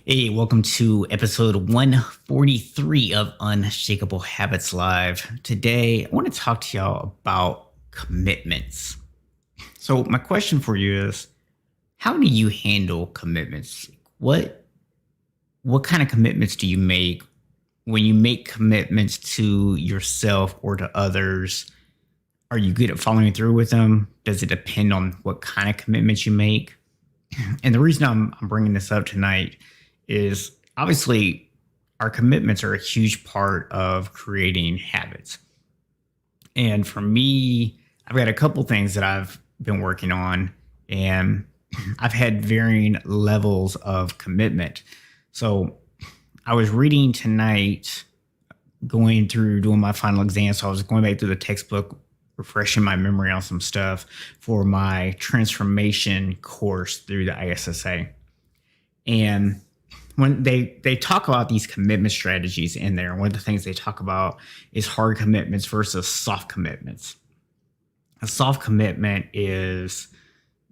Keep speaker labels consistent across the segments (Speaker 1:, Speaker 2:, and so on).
Speaker 1: Hey, welcome to episode 143 of Unshakable Habits Live. Today, I want to talk to y'all about commitments. So, my question for you is, how do you handle commitments? What kind of commitments do you make? When you make commitments to yourself or to others, are you good at following through with them? Does it depend on what kind of commitments you make? And the reason I'm bringing this up tonight is obviously our commitments are a huge part of creating habits. And for me, I've got a couple things that I've been working on, and I've had varying levels of commitment. So I was reading tonight, going through doing my final exam. So I was going back through the textbook, refreshing my memory on some stuff for my transformation course through the ISSA. And when they talk about these commitment strategies in there, one of the things they talk about is hard commitments versus soft commitments. A soft commitment is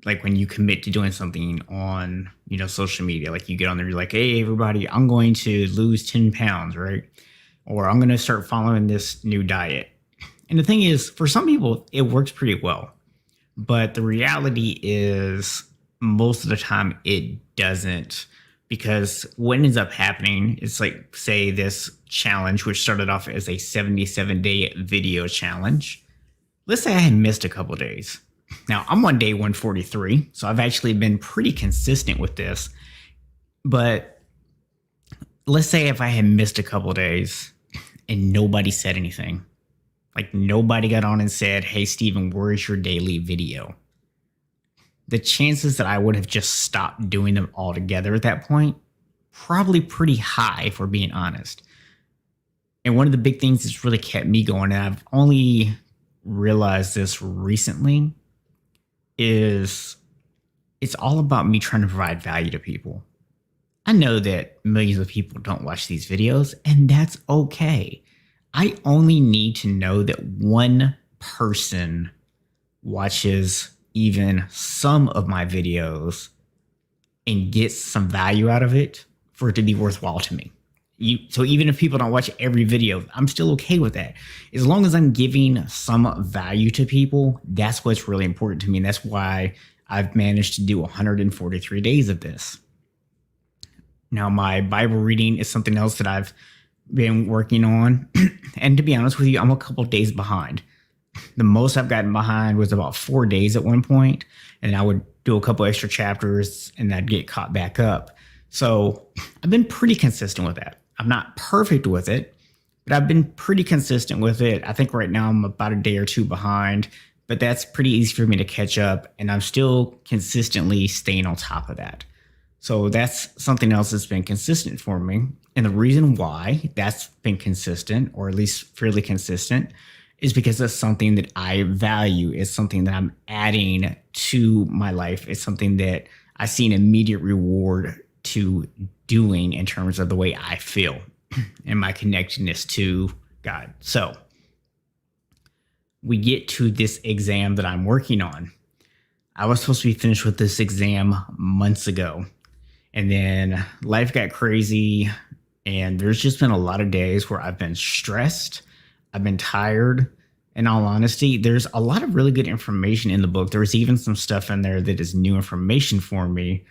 Speaker 1: like when you commit to doing something on, social media. Like you get on there, you're like, hey, everybody, I'm going to lose 10 pounds, right? Or I'm going to start following this new diet. And the thing is, for some people, it works pretty well. But the reality is most of the time it doesn't. Because what ends up happening is like, say, this challenge, which started off as a 77-day video challenge. Let's say I had missed a couple of days. Now, I'm on day 143, so I've actually been pretty consistent with this. But let's say if I had missed a couple of days and nobody said anything, like nobody got on and said, hey, Steven, where is your daily video? The chances that I would have just stopped doing them altogether at that point, probably pretty high, if we're being honest. And one of the big things that's really kept me going, and I've only realized this recently, is it's all about me trying to provide value to people. I know that millions of people don't watch these videos, and that's okay. I only need to know that one person watches even some of my videos and gets some value out of it for it to be worthwhile to me. So even if people don't watch every video, I'm still okay with that. As long as I'm giving some value to people, that's what's really important to me. And that's why I've managed to do 143 days of this. Now, my Bible reading is something else that I've been working on. And to be honest with you, I'm a couple days behind. The most I've gotten behind was about 4 days at one point, and I would do a couple extra chapters and I'd get caught back up. So I've been pretty consistent with that. I'm not perfect with it, but I've been pretty consistent with it. I think right now I'm about a day or two behind, but that's pretty easy for me to catch up, and I'm still consistently staying on top of that. So that's something else that's been consistent for me. And the reason why that's been consistent, or at least fairly consistent, is because it's something that I value. It's something that I'm adding to my life. It's something that I see an immediate reward to doing in terms of the way I feel and my connectedness to God. So we get to this exam that I'm working on. I was supposed to be finished with this exam months ago. And then life got crazy. And there's just been a lot of days where I've been stressed. I've been tired. In all honesty, there's a lot of really good information in the book. There's even some stuff in there that is new information for me,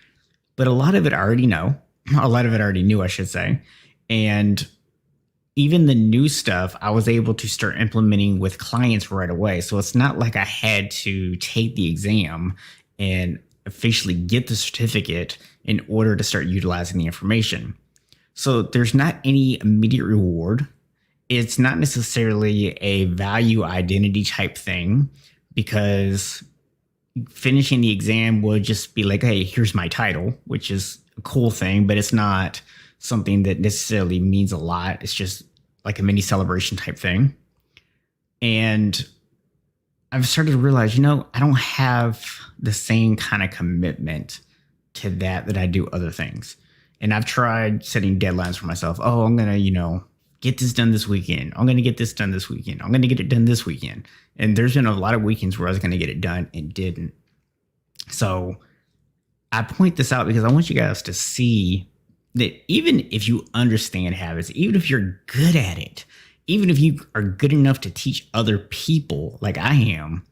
Speaker 1: but a lot of it I already know. A lot of it I already knew, I should say. And even the new stuff, I was able to start implementing with clients right away. So it's not like I had to take the exam and officially get the certificate in order to start utilizing the information. So there's not any immediate reward. It's not necessarily a value identity type thing, because finishing the exam would just be like, hey, here's my title, which is a cool thing, but it's not something that necessarily means a lot. It's just like a mini celebration type thing. And I've started to realize, I don't have the same kind of commitment to that I do other things. And I've tried setting deadlines for myself. Oh, I'm going to, get this done this weekend. I'm going to get this done this weekend. I'm going to get it done this weekend. And there's been a lot of weekends where I was going to get it done and didn't. So I point this out because I want you guys to see that even if you understand habits, even if you're good at it, even if you are good enough to teach other people like I am,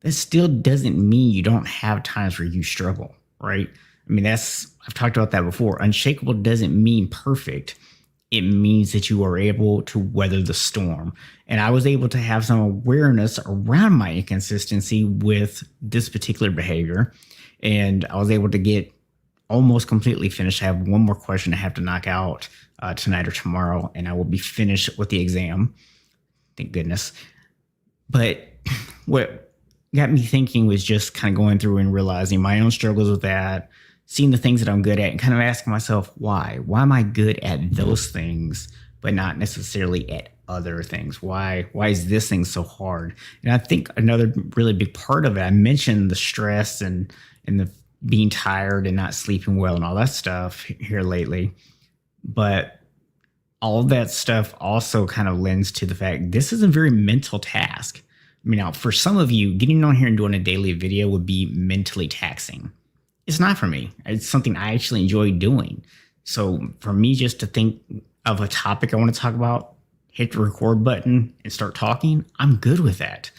Speaker 1: that still doesn't mean you don't have times where you struggle, right? I mean, I've talked about that before. Unshakable doesn't mean perfect. It means that you are able to weather the storm. And I was able to have some awareness around my inconsistency with this particular behavior. And I was able to get almost completely finished. I have one more question I have to knock out tonight or tomorrow, and I will be finished with the exam. Thank goodness. But what got me thinking was just kind of going through and realizing my own struggles with that, seeing the things that I'm good at, and kind of asking myself, why? Why am I good at those things, but not necessarily at other things? Why is this thing so hard? And I think another really big part of it, I mentioned the stress and the being tired and not sleeping well and all that stuff here lately. But all of that stuff also kind of lends to the fact this is a very mental task. I mean, now for some of you, getting on here and doing a daily video would be mentally taxing. It's not for me. It's something I actually enjoy doing. So for me, just to think of a topic I want to talk about, hit the record button and start talking, I'm good with that.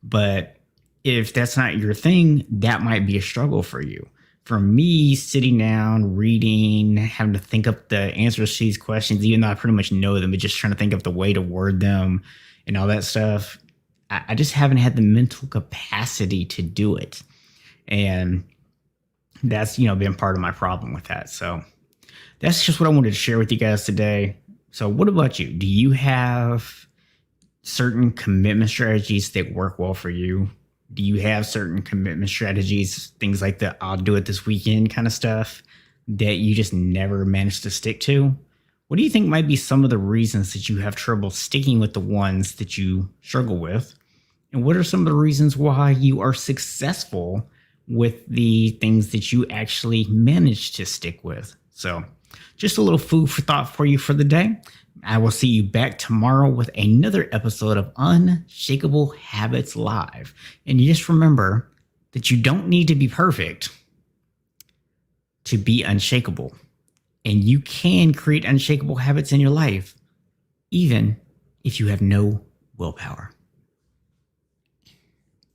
Speaker 1: But if that's not your thing, that might be a struggle for you. For me, sitting down, reading, having to think up the answers to these questions, even though I pretty much know them, but just trying to think of the way to word them and all that stuff, I just haven't had the mental capacity to do it. And that's, been part of my problem with that. So that's just what I wanted to share with you guys today. So what about you? Do you have certain commitment strategies that work well for you? Do you have certain commitment strategies, things like the I'll do it this weekend kind of stuff that you just never managed to stick to? What do you think might be some of the reasons that you have trouble sticking with the ones that you struggle with? And what are some of the reasons why you are successful with the things that you actually manage to stick with? So just a little food for thought for you for the day. I will see you back tomorrow with another episode of Unshakable Habits Live. And you just remember that you don't need to be perfect to be unshakable. And you can create unshakable habits in your life, even if you have no willpower.